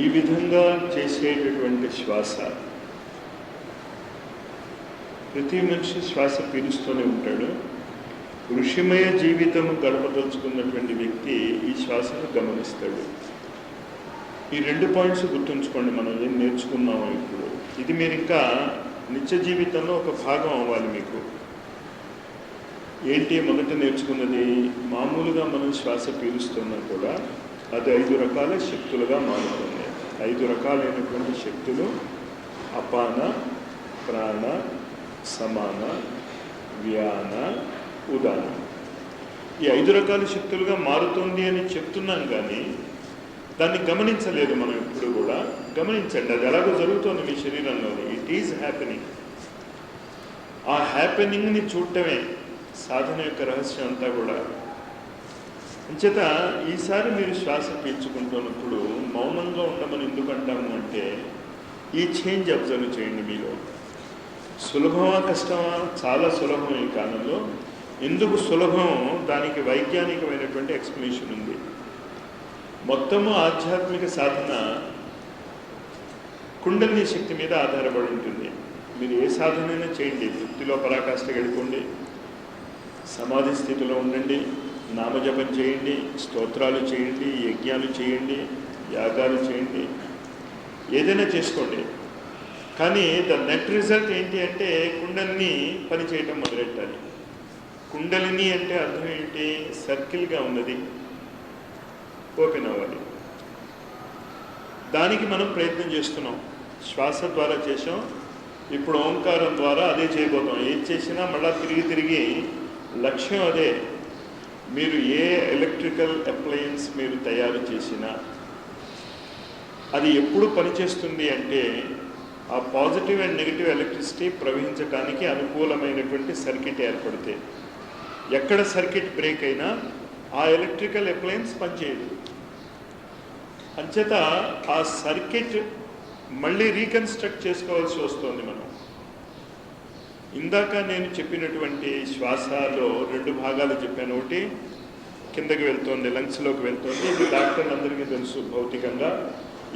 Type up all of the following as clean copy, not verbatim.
ఈ విధంగా చేసేటటువంటి శ్వాస, ప్రతి మనిషి శ్వాస పీలుస్తూనే ఉంటాడు. ఋషిమయ జీవితం గడపదలుచుకున్నటువంటి వ్యక్తి ఈ శ్వాసను గమనిస్తాడు. ఈ 2 పాయింట్స్ గుర్తుంచుకోండి. మనం ఏం నేర్చుకున్నామో ఇప్పుడు ఇది మీరు ఇంకా నిత్య జీవితంలో ఒక భాగం అవ్వాలి మీకు. ఏంటి మొదట నేర్చుకున్నది? మామూలుగా మనం శ్వాస పీలుస్తున్నా కూడా అది 5 రకాల శక్తులుగా మారుతుంది. 5 రకాలైనటువంటి శక్తులు: అపాన, ప్రాణ, సమాన, వ్యాన, ఉదాన. ఈ 5 రకాల శక్తులుగా మారుతుంది అని చెప్తున్నాం, కానీ దాన్ని గమనించలేదు మనం ఇప్పుడు కూడా. గమనించండి, అది ఎలాగో జరుగుతుంది మీ శరీరంలోని. It is happening. ఆ హ్యాపెనింగ్ని చూడటమే సాధన యొక్క రహస్యం అంతా కూడా. అంచేత ఈసారి మీరు శ్వాస పీల్చుకుంటున్నప్పుడు మౌనంగా ఉండమని ఎందుకు అంటాము అంటే, ఈ చేంజ్ అబ్జర్వ్ చేయండి మీలో. సులభమా కష్టమా? చాలా సులభం ఈ కాలంలో. ఎందుకు సులభం? దానికి వైజ్ఞానికమైనటువంటి ఎక్స్ప్లెనేషన్ ఉంది. మొత్తము ఆధ్యాత్మిక సాధన కుండలిని శక్తి మీద ఆధారపడి ఉంటుంది. మీరు ఏ సాధనైనా చేయండి, వృత్తిలో పరాకాష్ఠకి వెళ్ళిపోండి, సమాధి స్థితిలో ఉండండి, నామజపం చేయండి, స్తోత్రాలు చేయండి, యజ్ఞాలు చేయండి, యాగాలు చేయండి, ఏదైనా చేసుకోండి. కానీ ద నెట్ రిజల్ట్ ఏంటి అంటే కుండలిని పనిచేయటం మొదలెట్టాలి. కుండలిని అంటే అర్థం ఏంటి? సర్కిల్గా ఉన్నది ఓపెన్ అవ్వాలి. దానికి మనం ప్రయత్నం చేస్తున్నాం. శ్వాస ద్వారా చేసాం, ఇప్పుడు ఓంకారం ద్వారా అదే చేయబోతాం. ఏది చేసినా మళ్ళీ తిరిగి లక్ష్యం అదే. మీరు ఏ ఎలక్ట్రికల్ అప్లయన్స్ మీరు తయారు చేసినా అది ఎప్పుడు పనిచేస్తుంది అంటే, ఆ పాజిటివ్ అండ్ నెగిటివ్ ఎలక్ట్రిసిటీ ప్రవహించడానికి అనుకూలమైనటువంటి సర్క్యూట్ ఏర్పడితే. ఎక్కడ సర్క్యూట్ బ్రేక్ అయినా ఆ ఎలక్ట్రికల్ అప్లయన్స్ పనిచేయదు. అంచేత ఆ సర్క్యూట్ మళ్ళీ రీకన్స్ట్రక్ట్ చేసుకోవాల్సి వస్తుంది మనం. ఇందాక నేను చెప్పినటువంటి శ్వాసలో 2 భాగాలు చెప్పాను. ఒకటి కిందకి వెళ్తుంది, లంగ్స్లోకి వెళ్తుంది. ఇది డాక్టర్లందరికీ తెలుసు భౌతికంగా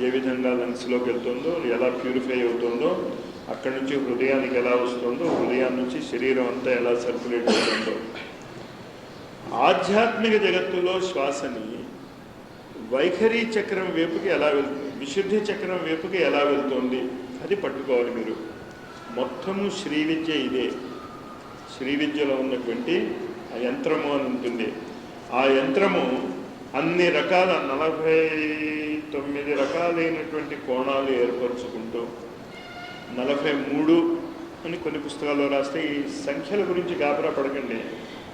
ఏ విధంగా లంగ్స్లోకి వెళ్తుందో, ఎలా ప్యూరిఫై అవుతుందో, అక్కడి నుంచి హృదయానికి ఎలా వస్తుందో, హృదయాన్ని నుంచి శరీరం అంతా ఎలా సర్క్యులేట్ అవుతుందో. ఆధ్యాత్మిక జగత్తులో శ్వాసని వైఖరి చక్రం వైపుకి ఎలా వెళ్తుంది, విశుద్ధి చక్రం వైపుకి ఎలా వెళ్తుంది, అది పట్టుకోవాలి మీరు. మొత్తము శ్రీ విద్య ఇదే. శ్రీ విద్యలో ఉన్నటువంటి ఆ యంత్రము అని ఉంటుంది. ఆ యంత్రము అన్ని రకాల 49 రకాలైనటువంటి కోణాలు ఏర్పరచుకుంటూ 43 అని కొన్ని పుస్తకాల్లో రాస్తే. ఈ సంఖ్యల గురించి గాబరా పడకండి.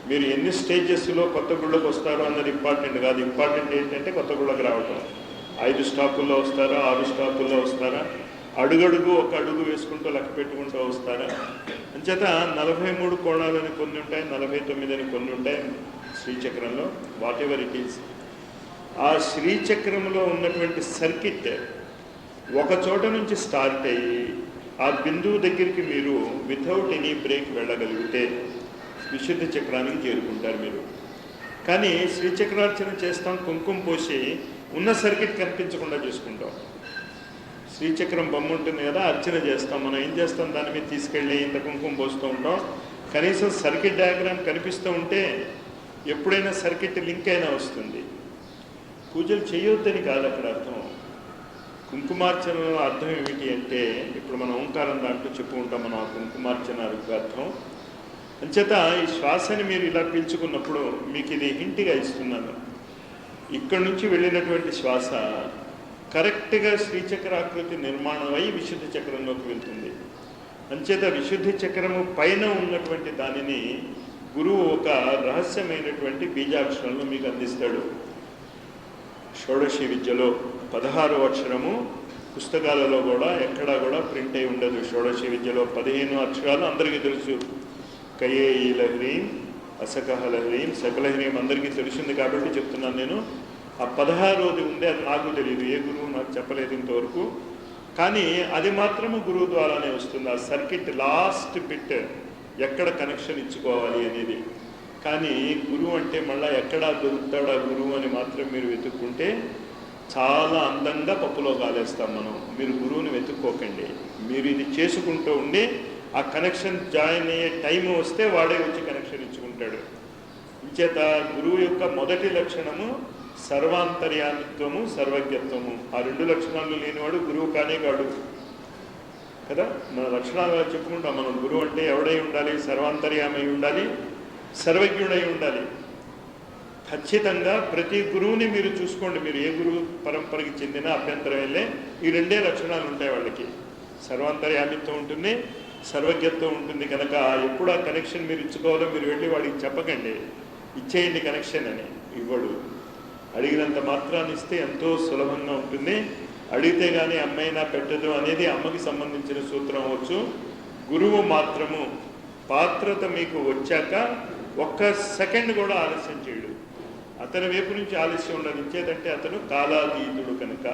మీరు ఎన్ని స్టేజెస్లో కొత్త గుళ్ళకు వస్తారో అన్నది ఇంపార్టెంట్ కాదు. ఇంపార్టెంట్ ఏంటంటే కొత్త గుళ్ళకి రావటం. 5 స్టాపుల్లో వస్తారా, 6 స్టాపుల్లో వస్తారా, అడుగడుగు ఒక అడుగు వేసుకుంటూ లెక్క పెట్టుకుంటూ వస్తారా? అంచేత 43 కోణాలని కొన్ని ఉంటాయి, 49 అని కొన్ని ఉంటాయి శ్రీచక్రంలో. వాట్ ఎవర్ ఇట్ ఈస్, ఆ శ్రీచక్రంలో ఉన్నటువంటి సర్కిట్ ఒక చోట నుంచి స్టార్ట్ అయ్యి ఆ బిందువు దగ్గరికి మీరు వితౌట్ ఎనీ బ్రేక్ వెళ్ళగలిగితే విశుద్ధ చక్రానికి చేరుకుంటారు మీరు. కానీ శ్రీచక్రార్చన చేస్తాం, కుంకుమ పోసి ఉన్న సర్కిట్ కనిపించకుండా చూసుకుంటాం. శ్రీచక్రం బొమ్మ ఉంటుంది కదా, అర్చన చేస్తాం. మనం ఏం చేస్తాం? దాని మీద తీసుకెళ్ళి ఇంత కుంకుమ పోస్తూ ఉంటాం. కనీసం సర్కిట్ డయాగ్రామ్ కనిపిస్తూ ఉంటే ఎప్పుడైనా సర్కిట్ లింక్ అయినా వస్తుంది. పూజలు చేయొద్దని కాదు అక్కడ అర్థం. కుంకుమార్చనలో అర్థం ఏమిటి అంటే, ఇప్పుడు మనం ఓంకారం దాంట్లో చెప్పుకుంటాం మనం ఆ కుంకుమార్చన అర్థం. అంచేత ఈ శ్వాసని మీరు ఇలా పీల్చుకున్నప్పుడు మీకు ఇది హింట్గా ఇస్తున్నాను. ఇక్కడి నుంచి వెళ్ళినటువంటి శ్వాస కరెక్ట్గా శ్రీచక్రాకృతి నిర్మాణం అయి విశుద్ధి చక్రంలోకి వెళ్తుంది. అంచేత విశుద్ధి చక్రము పైన ఉన్నటువంటి దానిని గురువు ఒక రహస్యమైనటువంటి బీజాక్షరంలో మీకు అందిస్తాడు. షోడశి విద్యలో 16వ అక్షరము పుస్తకాలలో కూడా ఎక్కడా కూడా ప్రింట్ అయి ఉండదు. షోడశి విద్యలో 15 అక్షరాలు అందరికీ తెలుసు. కయే ఈ లహరీం, అసకహ లహరీం, సకలహరీం అందరికీ తెలిసింది కాబట్టి చెప్తున్నాను నేను. ఆ 16వది ఉండే, అది నాకు తెలియదు, ఏ గురువు నాకు చెప్పలేదు ఇంతవరకు. కానీ అది మాత్రము గురువు ద్వారానే వస్తుంది. ఆ సర్కిట్ లాస్ట్ బిట్ ఎక్కడ కనెక్షన్ ఇచ్చుకోవాలి అనేది. కానీ గురువు అంటే మళ్ళీ ఎక్కడా దొరుకుతాడా గురువు అని మాత్రం మీరు వెతుక్కుంటే చాలా అందంగా పప్పులో కాలేస్తాం మనం. మీరు గురువుని వెతుక్కోకండి. మీరు ఇది చేసుకుంటూ ఉండి ఆ కనెక్షన్ జాయిన్ అయ్యే టైం వస్తే వాడే వచ్చి కనెక్షన్ ఇచ్చుకుంటాడు. ఇంచేత గురువు యొక్క మొదటి లక్షణము సర్వాంతర్యామిత్వము, సర్వజ్ఞత్వము. ఆ రెండు లక్షణాలు లేనివాడు గురువు కానే కాడు కదా. మన లక్షణాలు చెప్పుకుంటాం మనం. గురువు అంటే ఎవడై ఉండాలి? సర్వాంతర్యామై ఉండాలి, సర్వజ్ఞుడై ఉండాలి. ఖచ్చితంగా ప్రతి గురువుని మీరు చూసుకోండి. మీరు ఏ గురువు పరంపరకి చెందిన అభ్యంతరం వెళ్ళే ఈ రెండే లక్షణాలు ఉంటాయి వాళ్ళకి. సర్వాంతర్యామిత్వం ఉంటుంది, సర్వజ్ఞత్వం ఉంటుంది. కనుక ఎప్పుడు ఆ కనెక్షన్ మీరు ఇచ్చుకోవాలో మీరు వెళ్ళి వాడికి చెప్పకండి, ఇచ్చేయండి కనెక్షన్ అని. ఇవ్వడు. అడిగినంత మాత్రాన్ని ఇస్తే ఎంతో సులభంగా ఉంటుంది. అడిగితే కానీ అమ్మైనా పెట్టదు అనేది అమ్మకి సంబంధించిన సూత్రం అవ్వచ్చు. గురువు మాత్రము పాత్రత మీకు వచ్చాక ఒక్క సెకండ్ కూడా ఆలస్యం చేయడు. అతని వైపు నుంచి ఆలస్యం ఉండదు. ఇచ్చేదంటే అతను కాలాతీతుడు కనుక,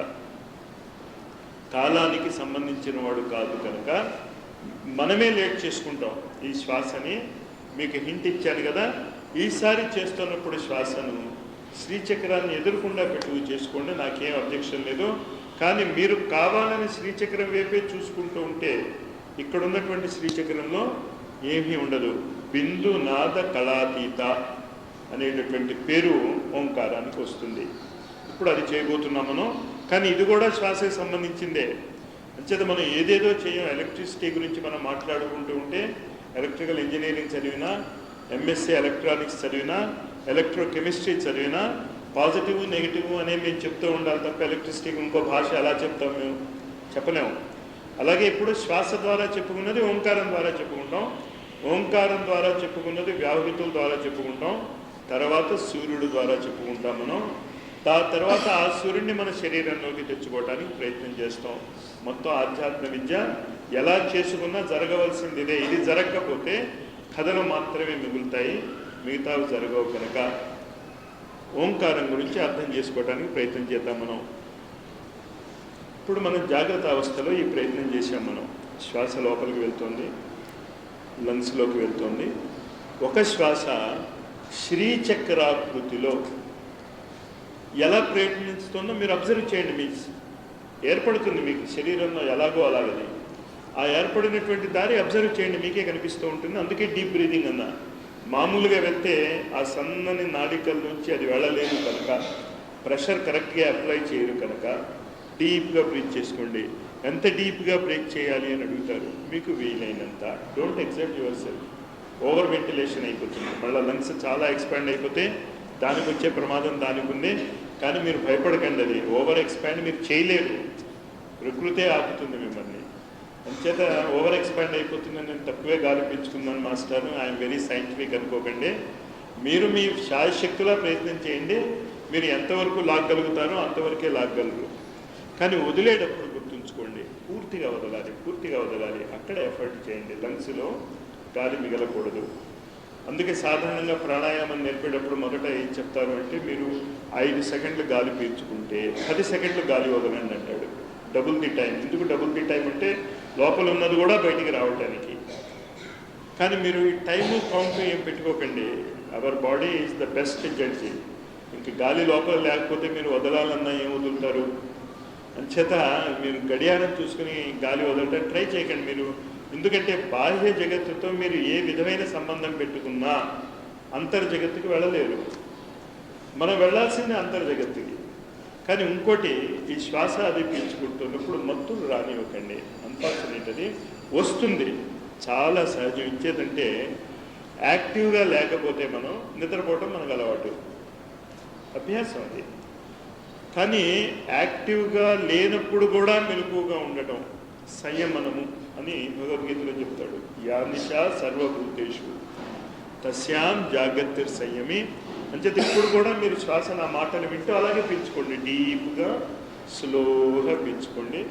కాలానికి సంబంధించిన వాడు కాదు కనుక మనమే లేట్ చేసుకుంటాం. ఈ శ్వాసని మీకు హింట్ ఇచ్చాను కదా, ఈసారి చేస్తున్నప్పుడు శ్వాసను శ్రీచక్రాన్ని ఎదురకుండా పెట్టుకు చేసుకోండి, నాకేం అబ్జెక్షన్ లేదు. కానీ మీరు కావాలని శ్రీచక్రం వైపే చూసుకుంటూ ఉంటే ఇక్కడ ఉన్నటువంటి శ్రీచక్రంలో ఏమీ ఉండదు. బిందు నాద కళాతీత అనేటటువంటి పేరు ఓంకారానికి వస్తుంది. ఇప్పుడు అది చేయబోతున్నాం మనం. కానీ ఇది కూడా శ్వాసకి సంబంధించిందే. అంచేత మనం ఏదేదో చేయం. ఎలక్ట్రిసిటీ గురించి మనం మాట్లాడుకుంటూ ఉంటే ఎలక్ట్రికల్ ఇంజనీరింగ్ చదివినా, ఎంఎస్సీ ఎలక్ట్రానిక్స్ చదివినా, ఎలక్ట్రోకెమిస్ట్రీ చదివినా పాజిటివ్ నెగిటివ్ అనే మేము చెప్తూ ఉండాలి తప్ప ఎలక్ట్రిసిటీకి ఇంకో భాష ఎలా చెప్తాం? మేము చెప్పలేము. అలాగే ఇప్పుడు శ్వాస ద్వారా చెప్పుకున్నది ఓంకారం ద్వారా చెప్పుకుంటాం, ఓంకారం ద్వారా చెప్పుకున్నది వ్యాహృతుల ద్వారా చెప్పుకుంటాం, తర్వాత సూర్యుడు ద్వారా చెప్పుకుంటాం మనం. తర్వాత ఆ సూర్యుడిని మన శరీరంలోకి తెచ్చుకోవడానికి ప్రయత్నం చేస్తాం. మొత్తం ఆధ్యాత్మ విద్య ఎలా చేసుకున్నా జరగవలసింది ఇదే. ఇది జరగకపోతే కథలు మాత్రమే మిగులుతాయి, మిగతావి జరగవు. కనుక ఓంకారం గురించి అర్థం చేసుకోవడానికి ప్రయత్నం చేద్దాం మనం. ఇప్పుడు మనం జాగ్రత్త అవస్థలో ఈ ప్రయత్నం చేసాం మనం. శ్వాస లోపలికి వెళ్తుంది, లంగ్స్లోకి వెళ్తుంది. ఒక శ్వాస శ్రీచక్రాకృతిలో ఎలా ప్రయత్నిస్తుందో మీరు అబ్జర్వ్ చేయండి. మీ ఏర్పడుతుంది మీకు శరీరంలో ఎలాగో అలాగది. ఆ ఏర్పడినటువంటి దారి అబ్జర్వ్ చేయండి, మీకే కనిపిస్తూ ఉంటుంది. అందుకే డీప్ బ్రీదింగ్ అన్న. మామూలుగా వెళ్తే ఆ సన్నని నాడికల నుంచి అది వెళ్ళలేదు కనుక, ప్రెషర్ కరెక్ట్గా అప్లై చేయరు కనుక డీప్గా బ్రీత్ చేసుకోండి. ఎంత డీప్గా బ్రేక్ చేయాలి అని అడుగుతారు. మీకు వీలైనంత. Don't exact your self. Over ventilation అయిపోతుంది. మళ్ళీ లంగ్స్ చాలా ఎక్స్పాండ్ అయిపోతే దానికి వచ్చే ప్రమాదం దానికి ఉంది. కానీ మీరు భయపడకండి, అది ఓవర్ ఎక్స్పాండ్ మీరు చేయలేరు, ప్రకృతే ఆపుతుంది మిమ్మల్ని. అంచేత ఓవర్ ఎక్స్పాండ్ అయిపోతుందని నేను తక్కువే గాలి పీల్చుకున్నాను మాస్టర్, ఐఎమ్ వెరీ సైంటిఫిక్ అనుకోకండి. మీరు మీ శాయశక్తులా ప్రయత్నం చేయండి. మీరు ఎంతవరకు లాగగలుగుతారో అంతవరకే లాగగలరు. కానీ వదిలేటప్పుడు గుర్తుంచుకోండి, పూర్తిగా వదలాలి, పూర్తిగా వదలాలి. అక్కడ ఎఫర్ట్ చేయండి. లంగ్స్లో గాలి మిగలకూడదు. అందుకే సాధారణంగా ప్రాణాయామం నేర్పేటప్పుడు మొదట ఏం చెప్తారు అంటే, మీరు 5 సెకండ్లు గాలి పీల్చుకుంటే 10 సెకండ్లు గాలి వదలండి అంటాడు. Double the time. ఎందుకు డబుల్ ది టైం అంటే లోపల ఉన్నది కూడా బయటికి రావటానికి. కానీ మీరు ఈ టైము కౌంట్ ఏం పెట్టుకోకండి. Our body is the best judge. ఇంక గాలి లోపల లేకపోతే మీరు వదలాలన్నా ఏం వదులుతారు? అంచేత మీరు గడియారం చూసుకుని గాలి వదలటం ట్రై చేయకండి మీరు. ఎందుకంటే బాహ్య జగత్తుతో మీరు ఏ విధమైన సంబంధం పెట్టుకున్నా అంతర్జగత్తుకి వెళ్ళలేరు. మనం వెళ్ళాల్సిందే అంతర్జగత్తుకి. కానీ ఇంకోటి, ఈ శ్వాస అది పీల్చుకుంటున్నప్పుడు మత్తులు రానివ్వకండి. అన్ఫార్చునేట్, అది వస్తుంది, చాలా సహజం. ఇచ్చేదంటే యాక్టివ్గా లేకపోతే మనం నిద్రపోవటం మనకు అలవాటు, అభ్యాసం అది. కానీ యాక్టివ్గా లేనప్పుడు కూడా మెలకువగా ఉండటం సంయమనము అని భగవద్గీతలో చెప్తాడు. యా నిశా సర్వభూతేషు తస్యాం జాగ్రత్త సంయమి. అంచేత ఇప్పుడు కూడా మీరు శ్వాస నా మాటలు వింటూ అలాగే పీల్చుకోండి. డీప్గా స్లోగా పీల్చుకోండి,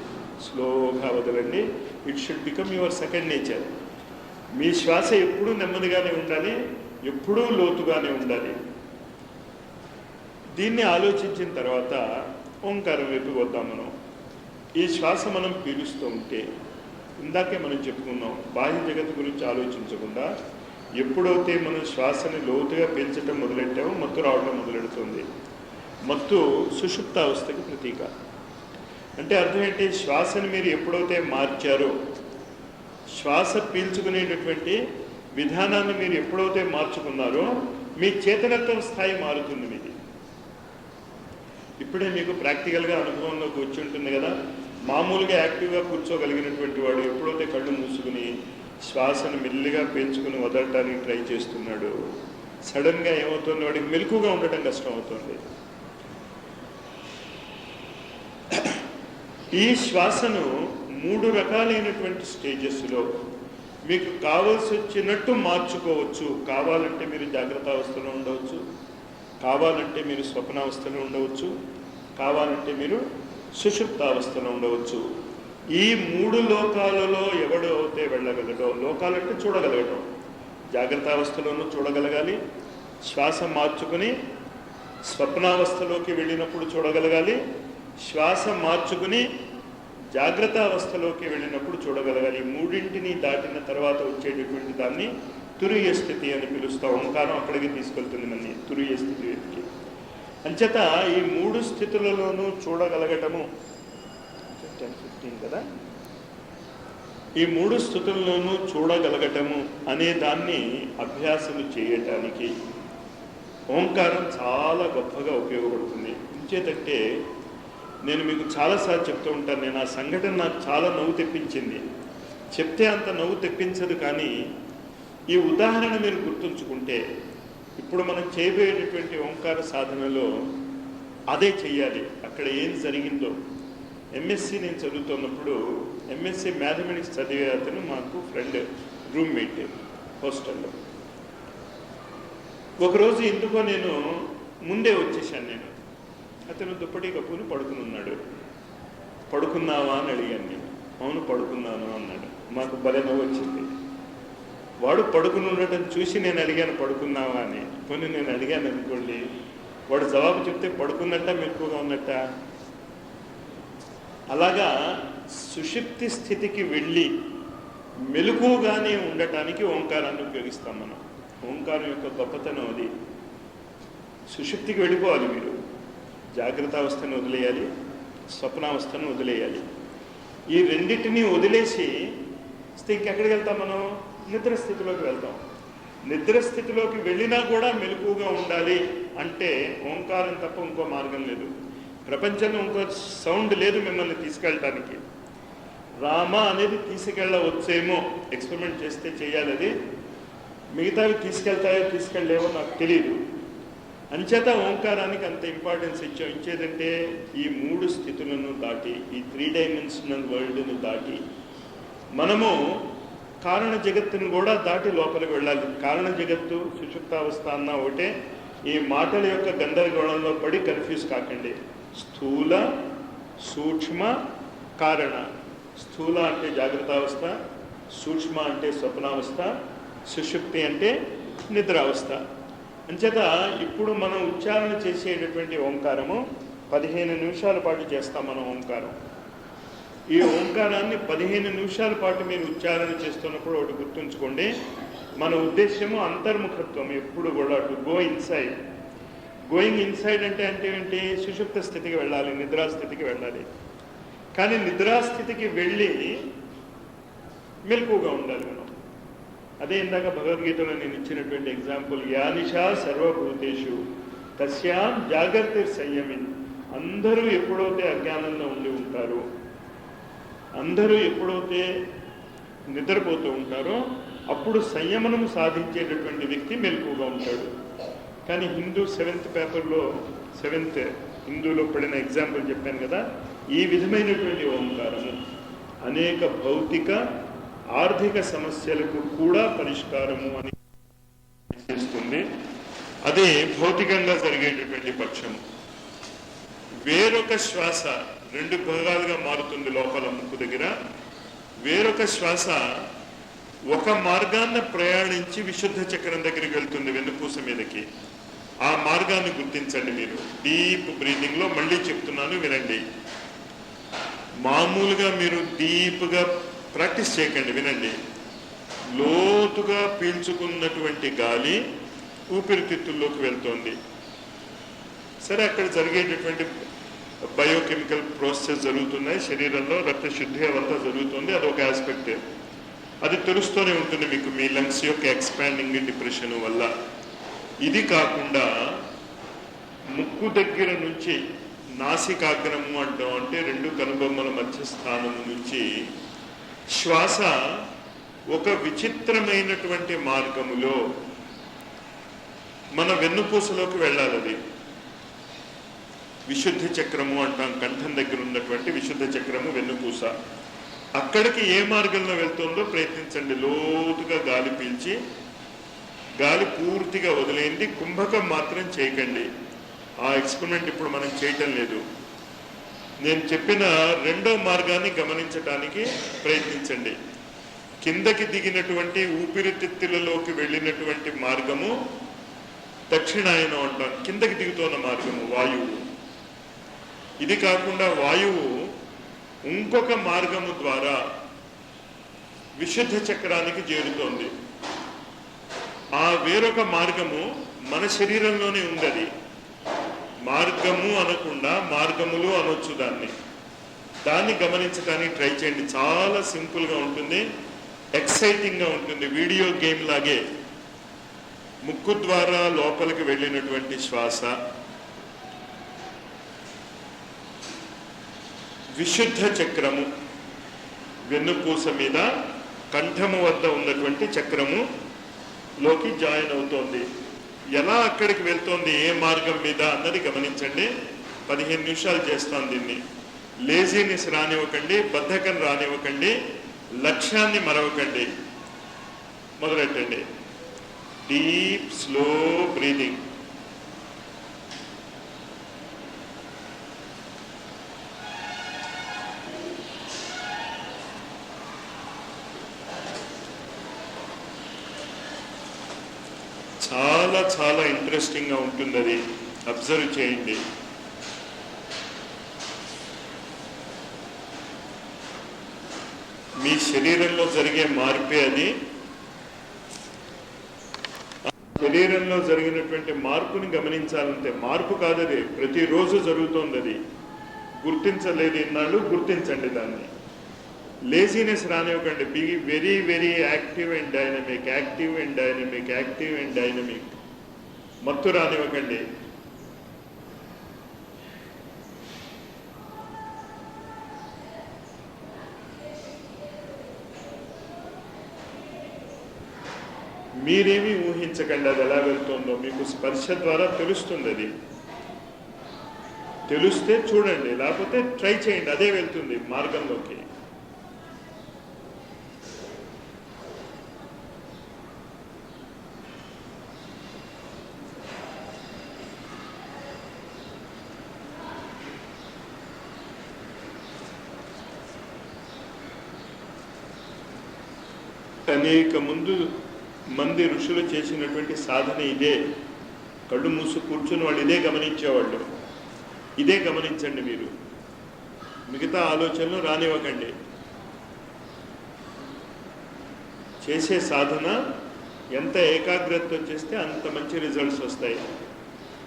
స్లోగా వదలండి. It should become your second nature. మీ శ్వాస ఎప్పుడూ నెమ్మదిగానే ఉండాలి, ఎప్పుడూ లోతుగానే ఉండాలి. దీన్ని ఆలోచించిన తర్వాత ఓంకారం వైపు వద్దాం మనం. ఈ శ్వాస మనం పీలుస్తూ ఉంటే, ఇందాకే మనం చెప్పుకున్నాం, బాహ్య జగత్తు గురించి ఆలోచించకుండా ఎప్పుడైతే మనం శ్వాసని లోతుగా పీల్చడం మొదలెట్టామో మత్తు రావడం మొదలెడుతుంది. మత్తు సుషుప్తావస్థకి ప్రతీక. అంటే అర్థం ఏంటి? శ్వాసను మీరు ఎప్పుడైతే మార్చారో, శ్వాస పీల్చుకునేటటువంటి విధానాన్ని మీరు ఎప్పుడైతే మార్చుకున్నారో మీ చేతనత్వం స్థాయి మారుతుంది మీది. ఇప్పుడే మీకు ప్రాక్టికల్గా అనుభవంలో కూర్చుంటుంది కదా. మామూలుగా యాక్టివ్గా కూర్చోగలిగినటువంటి వాడు ఎప్పుడైతే కళ్ళు మూసుకుని శ్వాసను మెల్లిగా పీల్చుకుని వదలటానికి ట్రై చేస్తున్నాడు, సడన్గా ఏమవుతుంది? వాడికి మెలకుగా ఉండటం కష్టం అవుతుంది. ఈ శ్వాసను 3 రకాలైనటువంటి స్టేజెస్లో మీకు కావాల్సి వచ్చినట్టు మార్చుకోవచ్చు. కావాలంటే మీరు జాగ్రత్త అవస్థలో ఉండవచ్చు, కావాలంటే మీరు స్వప్నావస్థలో ఉండవచ్చు, కావాలంటే మీరు సుషుప్తావస్థలో ఉండవచ్చు. ఈ 3 లోకాలలో ఎవడు అయితే వెళ్ళగలగడం, లోకాలంటే చూడగలగడం, జాగ్రత్త అవస్థలోనూ చూడగలగాలి, శ్వాస మార్చుకుని స్వప్నావస్థలోకి వెళ్ళినప్పుడు చూడగలగాలి, శ్వాస మార్చుకుని జాగ్రత్త అవస్థలోకి వెళ్ళినప్పుడు చూడగలగాలి. 3ంటిని దాటిన తర్వాత వచ్చేటటువంటి దాన్ని తురీయ స్థితి అని పిలుస్తాం. ఓంకారం అక్కడికి తీసుకెళ్తుంది మన తురీయ స్థితి వెతికి. అంచేత ఈ 3 స్థితులలోనూ చూడగలగటము 10-15 కదా, ఈ 3 స్థితుల్లోనూ చూడగలగటము అనే దాన్ని అభ్యాసము చేయటానికి ఓంకారం చాలా గొప్పగా ఉపయోగపడుతుంది. ఇంచేతంటే నేను మీకు చాలాసార్లు చెప్తూ ఉంటాను, నేను ఆ సంఘటన నాకు చాలా నవ్వు తెప్పించింది. చెప్తే అంత నవ్వు తెప్పించదు, కానీ ఈ ఉదాహరణ మీరు గుర్తుంచుకుంటే ఇప్పుడు మనం చేయబోయేటటువంటి ఓంకార సాధనలో అదే చెయ్యాలి. అక్కడ ఏం జరిగిందో, ఎంఎస్సి నేను చదువుతున్నప్పుడు ఎంఎస్సి మ్యాథమెటిక్స్ చదివే అతను మాకు ఫ్రెండ్, రూమ్మేట్ హాస్టల్లో. ఒకరోజు ఎందుకో నేను ముందే వచ్చేసాను. నేను అతను దుప్పటి కప్పుని పడుకుని ఉన్నాడు. పడుకున్నావా అని అడిగాను నేను. అవును పడుకున్నాను అన్నాడు. మాకు భలే నవ్వు వచ్చింది. వాడు పడుకుని ఉండటం చూసి నేను అడిగాను పడుకున్నావా అని. కొన్ని నేను అడిగాను అనుకోండి, వాడు జవాబు చెప్తే పడుకున్నట్ట మెలకుగా ఉన్నట్ట. అలాగా సుషుప్తి స్థితికి వెళ్ళి మెలకుగానే ఉండటానికి ఓంకారాన్ని ఉపయోగిస్తాం మనం. ఓంకారం యొక్క గొప్పతనం అది. సుషుప్తికి వెళ్ళిపోవాలి మీరు, జాగ్రత్త అవస్థను వదిలేయాలి, స్వప్నావస్థను వదిలేయాలి. ఈ రెండింటినీ వదిలేసి ఇంకెక్కడికి వెళ్తాం మనం? నిద్రస్థితిలోకి వెళ్తాం. నిద్రస్థితిలోకి వెళ్ళినా కూడా మెలకుగా ఉండాలి అంటే ఓంకారం తప్ప ఇంకో మార్గం లేదు. ప్రపంచంలో ఇంకో సౌండ్ లేదు మిమ్మల్ని తీసుకెళ్ళటానికి. రామ అనేది తీసుకెళ్ళవచ్చేమో, ఎక్స్పెరిమెంట్ చేస్తే చేయాలి. అది మిగతావి తీసుకెళ్తాయో తీసుకెళ్ళలేవో నాకు తెలియదు. అంచేత ఓంకారానికి అంత ఇంపార్టెన్స్ ఇచ్చాం. ఇచ్చేదంటే ఈ 3 స్థితులను దాటి, ఈ 3 డైమెన్షనల్ వరల్డ్ని దాటి మనము కారణ జగత్తును కూడా దాటి లోపలికి వెళ్ళాలి. కారణ జగత్తు సుషుప్తావస్థ అన్న ఒకటే. ఈ మాటల యొక్క గందరగోళంలో పడి కన్ఫ్యూజ్ కాకండి. స్థూల, సూక్ష్మ, కారణ. స్థూల అంటే జాగ్రత్తావస్థ, సూక్ష్మ అంటే స్వప్నావస్థ, సుషుప్తి అంటే నిద్రావస్థ. అంచేత ఇప్పుడు మనం ఉచ్చారణ చేసేటటువంటి ఓంకారము 15 నిమిషాల పాటు చేస్తాం మనం ఓంకారం. ఈ ఓంకారాన్ని 15 నిమిషాల పాటు మీరు ఉచ్చారణ చేస్తున్నప్పుడు ఒకటి గుర్తుంచుకోండి, మన ఉద్దేశ్యము అంతర్ముఖత్వం. ఎప్పుడు కూడా to go inside. Going inside అంటే ఏంటి? సుషుప్త స్థితికి వెళ్ళాలి, నిద్రాస్థితికి వెళ్ళాలి. కానీ నిద్రాస్థితికి వెళ్ళి మెలకుగా ఉండాలి మనం. అదే ఇందాక భగవద్గీతలో నేను ఇచ్చినటువంటి ఎగ్జాంపుల్, యానిషా సర్వభూతేషు తస్యాం జాగ్రత్త సంయమిన్. అందరూ ఎప్పుడైతే అజ్ఞానంలో ఉండి ఉంటారో, అందరూ ఎప్పుడైతే నిద్రపోతూ ఉంటారో అప్పుడు సంయమనం సాధించేటటువంటి వ్యక్తి మెలకుగా ఉంటాడు. కానీ హిందూ 7th పేపర్లో 7th హిందూలో పడిన ఎగ్జాంపుల్ చెప్పాను కదా, ఈ విధమైనటువంటి ఓంకారము అనేక భౌతిక ఆర్థిక సమస్యలకు కూడా పరిష్కారము అని చేస్తుంది. అదే భౌతికంగా జరిగేటటువంటి పక్షము. వేరొక శ్వాస 2 భాగాలుగా మారుతుంది లోపల ముక్కు దగ్గర. వేరొక శ్వాస ఒక మార్గాన్ని ప్రయాణించి విశుద్ధ చక్రం దగ్గరికి వెళ్తుంది, వెన్నుపూస మీదకి. ఆ మార్గాన్ని గుర్తించండి మీరు. డీప్ బ్రీతింగ్లో మళ్ళీ చెప్తున్నాను వినండి. మామూలుగా మీరు డీప్గా ప్రాక్టీస్ చేయకండి, వినండి. లోతుగా పీల్చుకున్నటువంటి గాలి ఊపిరితిత్తుల్లోకి వెళ్తోంది. సరే, అక్కడ జరిగేటటువంటి బయోకెమికల్ ప్రాసెస్ జరుగుతున్నాయి శరీరంలో, రక్త శుద్ధి అవంతా జరుగుతుంది, అదొక ఆస్పెక్ట్. అది తెలుస్తూనే ఉంటుంది మీకు మీ లంగ్స్ యొక్క ఎక్స్పాండింగ్ డిప్రెషన్ వల్ల. ఇది కాకుండా ముక్కు దగ్గర నుంచి నాసికాగ్రము అంటాం, అంటే రెండు కనుబొమ్మల మధ్య స్థానం నుంచి శ్వాస ఒక విచిత్రమైనటువంటి మార్గములో మన వెన్నుపూసలోకి వెళ్ళాలి. అది విశుద్ధ చక్రము అంటాం, కంఠం దగ్గర ఉన్నటువంటి విశుద్ధ చక్రము వెన్నుపూస. అక్కడికి ఏ మార్గంలో వెళ్తుందో ప్రయత్నించండి. లోతుగా గాలి పీల్చి గాలి పూర్తిగా వదిలేయండి, కుంభకం మాత్రం చేయకండి. ఆ ఎక్స్పెరిమెంట్ ఇప్పుడు మనం చేయటం లేదు. నేను చెప్పిన రెండో మార్గాన్ని గమనించటానికి ప్రయత్నించండి. కిందకి దిగినటువంటి ఊపిరితిత్తులలోకి వెళ్ళినటువంటి మార్గము దక్షిణాయనం అంటాం, కిందకి దిగుతున్న మార్గము వాయువు. ఇది కాకుండా వాయువు ఇంకొక మార్గము ద్వారా విశుద్ధ చక్రానికి చేరుతోంది. ఆ వేరొక మార్గము మన శరీరంలోనే ఉంది. అది మార్గము అనకుండా మార్గములు అనొచ్చు దాన్ని గమనించడానికి ట్రై చేయండి. చాలా సింపుల్గా ఉంటుంది, ఎక్సైటింగ్గా ఉంటుంది, వీడియో గేమ్ లాగే. ముక్కు ద్వారా లోపలికి వెళ్ళినటువంటి శ్వాస విశుద్ధ చక్రము వెన్నుపూస మీద కంఠము వద్ద ఉన్నటువంటి చక్రము లోకి జాయిన్ అవుతోంది. ఎలా అక్కడికి వెళ్తోంది, ఏ మార్గం మీద అన్నది గమనించండి. 15 నిమిషాలు చేస్తాం దీన్ని. లేజీనెస్ రానివ్వకండి, బద్ధకం రానివ్వకండి, లక్ష్యాన్ని మరవకండి. మొదలెట్టండి. Deep slow breathing. చాలా చాలా ఇంట్రెస్టింగ్గా ఉంటుంది, అది అబ్జర్వ్ చేయండి. మీ శరీరంలో జరిగే మార్పే అది. శరీరంలో జరిగినటువంటి మార్పుని గమనించాలంటే, మార్పు కాదది, ప్రతిరోజు జరుగుతోంది. అది గుర్తించలేదు ఇన్నాళ్ళు, గుర్తించండి దాన్ని. లేజీనెస్ రానివ్వకండి. Be very very active and dynamic, active and dynamic, active and dynamic. మత్తు రానివ్వకండి. మీరేమీ ఊహించకండి అది ఎలా వెళ్తుందో. మీకు స్పర్శ ద్వారా తెలుస్తుంది. అది తెలిస్తే చూడండి, లేకపోతే ట్రై చేయండి, అదే వెళ్తుంది మార్గంలోకి. అనేక మంది ఋషులు చేసినటువంటి సాధన ఇదే. కళ్ళు మూసు కూర్చుని వాళ్ళు ఇదే గమనించేవాళ్ళు. ఇదే గమనించండి మీరు. మిగతా ఆలోచనలు రానివ్వకండి. చేసే సాధన ఎంత ఏకాగ్రత చేస్తే అంత మంచి రిజల్ట్స్ వస్తాయి.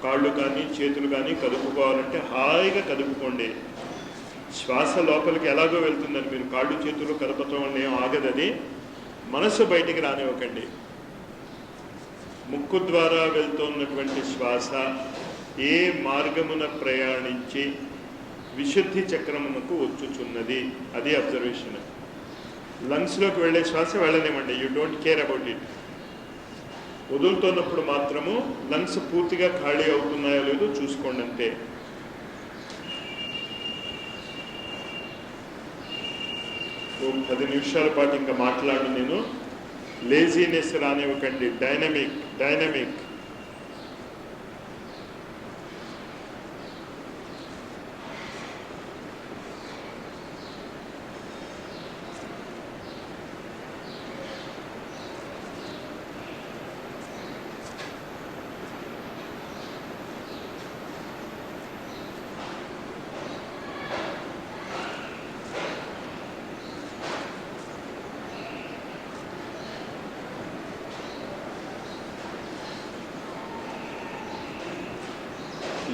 కాళ్ళు కానీ చేతులు కానీ కదుపుకోవాలంటే హాయిగా కదుపుకోండి. శ్వాస లోపలికి ఎలాగో వెళ్తుందని మీరు కాళ్ళు చేతులు కదపటం వల్ల ఏం ఆగదు. అది మనసు బయటికి రానివ్వకండి. ముక్కు ద్వారా వెళ్తున్నటువంటి శ్వాస ఏ మార్గమున ప్రయాణించి విశుద్ధి చక్రమునకు వచ్చుచున్నది, అది అబ్జర్వేషన్. లంగ్స్లోకి వెళ్ళే శ్వాస వెళ్ళనివ్వండి, you don't care about it. వదులుతున్నప్పుడు మాత్రము లంగ్స్ పూర్తిగా ఖాళీ అవుతున్నాయో లేదో చూసుకోండి అంతే. ఓ 10 నిమిషాల పాటు ఇంకా మాట్లాడు నేను. లేజీనెస్ రానివ్వకండి. Dynamic dynamic.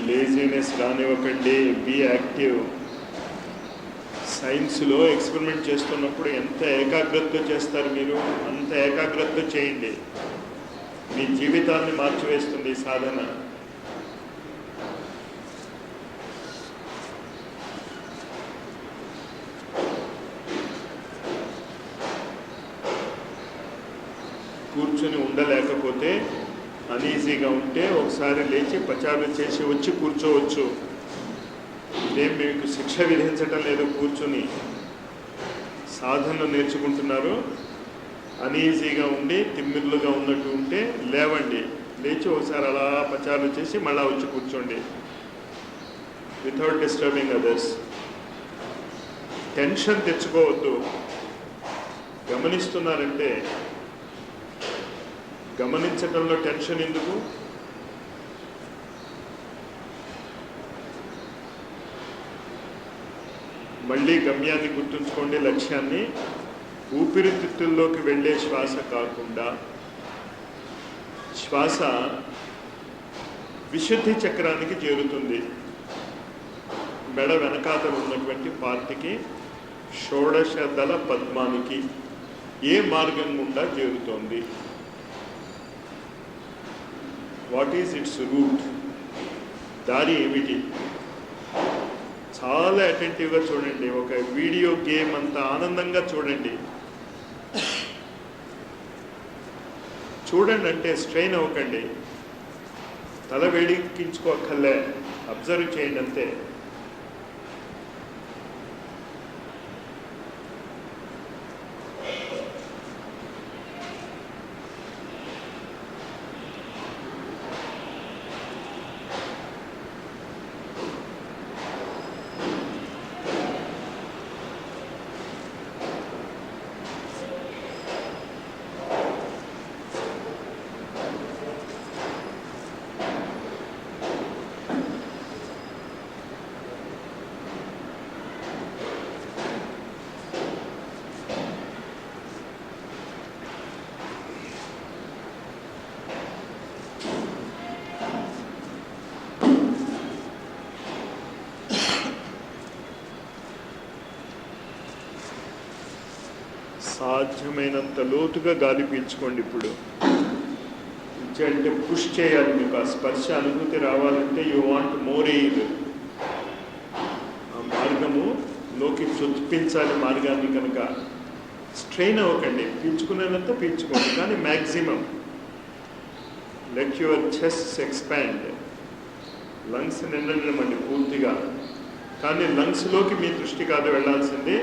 లేజీనెస్ రానివ్వకండి, బీ యాక్టివ్. సైన్స్లో ఎక్స్పెరిమెంట్ చేస్తున్నప్పుడు ఎంత ఏకాగ్రతతో చేస్తారు మీరు, అంత ఏకాగ్రతతో చేయండి. మీ జీవితాన్ని మార్చివేస్తుంది ఈ సాధన. కూర్చొని ఉండలేకపోతే, అనీజీగా ఉంటే ఒకసారి లేచి పచారు చేసి వచ్చి కూర్చోవచ్చు. ఇదేం మీకు శిక్ష విధించటం లేదు, కూర్చొని సాధనలు నేర్చుకుంటున్నారు. అనీజీగా ఉండి తిమ్మిర్లుగా ఉన్నట్టు ఉంటే లేవండి, లేచి ఒకసారి అలా పచారు చేసి మళ్ళా వచ్చి కూర్చోండి, వితౌట్ డిస్టర్బింగ్ అదర్స్. టెన్షన్ తెచ్చుకోవద్దు. గమనిస్తున్నారంటే గమనించడంలో టెన్షన్ ఎందుకు? మళ్ళీ గమ్యాన్ని గుర్తుంచుకోండి, లక్ష్యాన్ని. ఊపిరితిత్తుల్లోకి వెళ్ళే శ్వాస కాకుండా శ్వాస విశుద్ధి చక్రానికి చేరుతుంది. మెడ వెనకాతలు ఉన్నటువంటి పార్టీకి, షోడశ దళ పద్మానికి ఏ మార్గం గుండా చేరుతోంది? What is its route? దారి ఏమిటి? చాలా అటెంటివ్గా చూడండి. ఒక వీడియో గేమ్ అంత ఆనందంగా చూడండి. చూడండి అంటే స్ట్రెయిన్ అవ్వకండి, తల వేడికించుకోక్కర్లే, అబ్జర్వ్ చేయండి అంతే. సాధ్యమైనంత లోతుగా గాలి పీల్చుకోండి. ఇప్పుడు అంటే పుష్ చేయాలి. మీకు ఆ స్పర్శ అనుభూతి రావాలంటే యూ వాంట్ మోర్ ఎయిర్. ఆ మార్గములోకి చొప్పించాలి మార్గాన్ని. కనుక స్ట్రెయిన్ అవ్వకండి, పీల్చుకునేదంతా పీల్చుకోండి, కానీ maximum let your chest expand. Lungs నిండనివ్వండి పూర్తిగా, కానీ లంగ్స్లోకి మీ దృష్టి కాదు వెళ్ళాల్సిందే.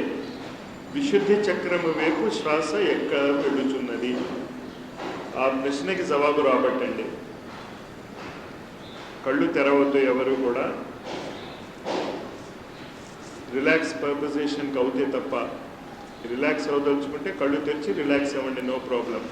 విశుద్ధి చక్రము వైపు శ్వాస ఎక్కడ వెళుతున్నది? ఆ ప్రశ్నకి జవాబు రాబట్టండి. కళ్ళు తెరవద్దు ఎవరు కూడా. రిలాక్స్ పర్పజేషన్కి అవుతే తప్ప. రిలాక్స్ అవదలుచుకుంటే కళ్ళు తెరిచి రిలాక్స్ అవ్వండి, నో ప్రాబ్లం.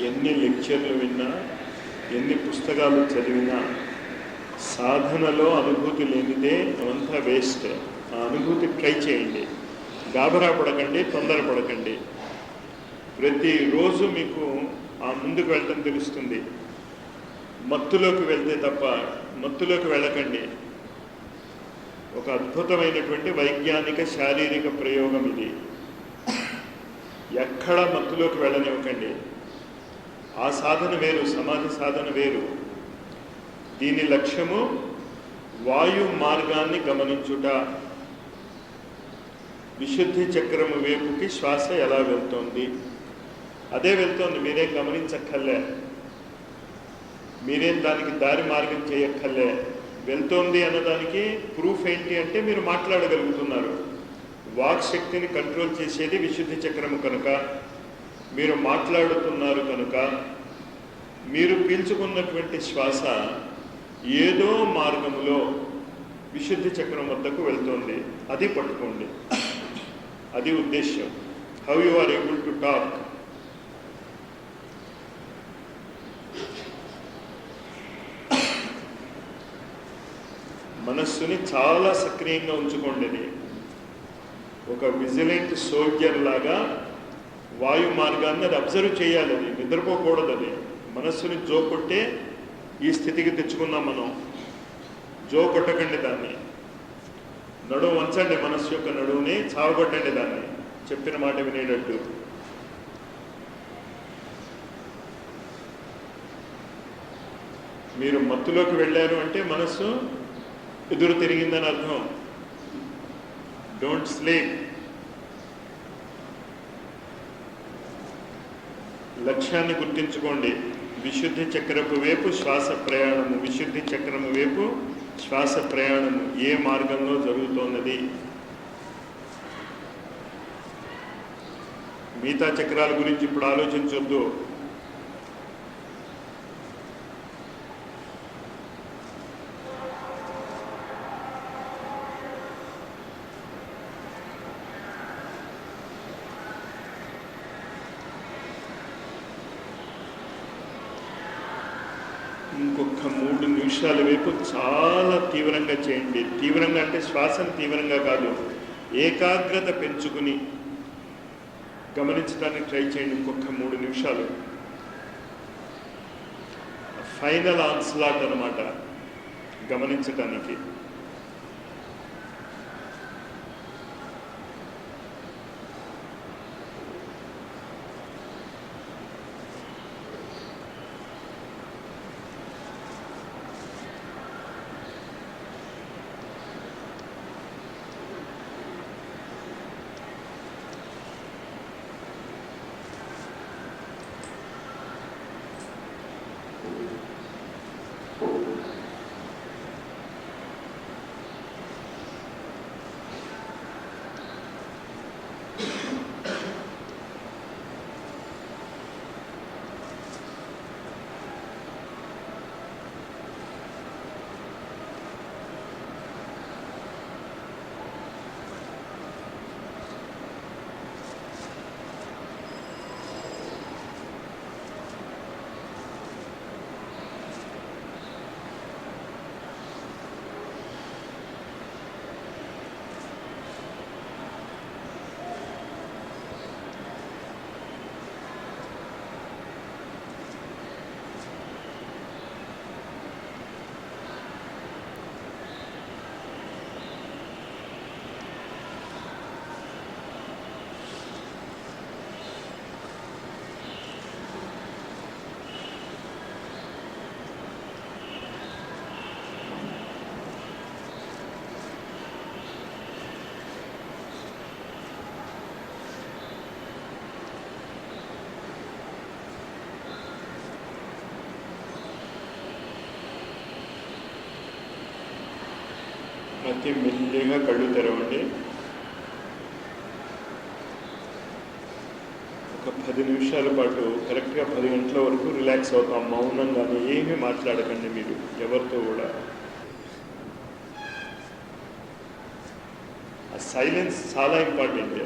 ఎన్ని లెక్చర్లు విన్నా, ఎన్ని పుస్తకాలు చదివినా సాధనలో అనుభూతి లేనిదే అవంతా వేస్ట్. ఆ అనుభూతి ట్రై చేయండి, గాబరా పడకండి, తొందరపడకండి. ప్రతిరోజు మీకు ఆ ముందుకు వెళ్ళటం తెలుస్తుంది. మత్తులోకి వెళ్తే తప్ప మత్తులోకి వెళ్ళకండి. ఒక అద్భుతమైనటువంటి వైజ్ఞానిక శారీరక ప్రయోగం ఇది. ఎక్కడ మత్తులోకి వెళ్ళనివ్వకండి. ఆ సాధన వేరు, సమాధి సాధన వేరు. దీని లక్ష్యము వాయు మార్గాన్ని గమనించుట. విశుద్ధి చక్రము వైపుకి శ్వాస ఎలా వెళ్తోంది, అదే వెళ్తోంది. మీరేం గమనించక్కర్లే, మీరేం దానికి దారి మార్గం చేయక్కర్లే. వెళ్తోంది అన్నదానికి ప్రూఫ్ ఏంటి అంటే మీరు మాట్లాడగలుగుతున్నారు. వాక్ శక్తిని కంట్రోల్ చేసేది విశుద్ధి చక్రము కనుక, మీరు మాట్లాడుతున్నారు కనుక, మీరు పీల్చుకున్నటువంటి శ్వాస ఏదో మార్గములో విశుద్ధి చక్రం వద్దకు వెళ్తోంది. అది పట్టుకోండి, అది ఉద్దేశ్యం. How you are able to talk. మనస్సుని చాలా సక్రియంగా ఉంచుకోండి. ఒక విజిలెంట్ సోల్జర్ లాగా వాయు మార్గాన్ని అది అబ్జర్వ్ చేయాలి. అది నిద్రపోకూడదు. అది మనస్సుని జో కొట్టే ఈ స్థితికి తెచ్చుకున్నాం మనం. జో కొట్టకండి దాన్ని. నడువు వంచండి, మనస్సు యొక్క నడువుని చావగొట్టండి దాన్ని, చెప్పిన మాట వినేటట్టు. మీరు మత్తులోకి వెళ్ళారు అంటే మనస్సు ఎదురు తిరిగిందని అర్థం. Don't sleep. లక్ష్యాన్ని గుర్తించుకోండి. విశుద్ధి చక్రపు వైపు శ్వాస ప్రయాణము, విశుద్ధి చక్రము వైపు శ్వాస ప్రయాణము ఏ మార్గంలో జరుగుతున్నది. మిగతా చక్రాల గురించి ఇప్పుడు ఆలోచించొద్దు. ఇంకొక 3 నిమిషాల వైపు చాలా తీవ్రంగా చేయండి. తీవ్రంగా అంటే శ్వాసను తీవ్రంగా కాదు, ఏకాగ్రత పెంచుకుని గమనించడానికి ట్రై చేయండి. ఇంకొక 3 నిమిషాలు. ఫైనల్ ఆన్స్లాట్ అన్నమాట గమనించటానికి. అతి మెల్లిగా కళ్ళు తెరవండి. ఒక 10 నిమిషాల పాటు కరెక్ట్గా 10 గంటల వరకు రిలాక్స్ అవుతాం. మౌనంగానే ఏమీ మాట్లాడకండి మీరు ఎవరితో కూడా. ఆ సైలెన్స్ చాలా ఇంపార్టెంట్.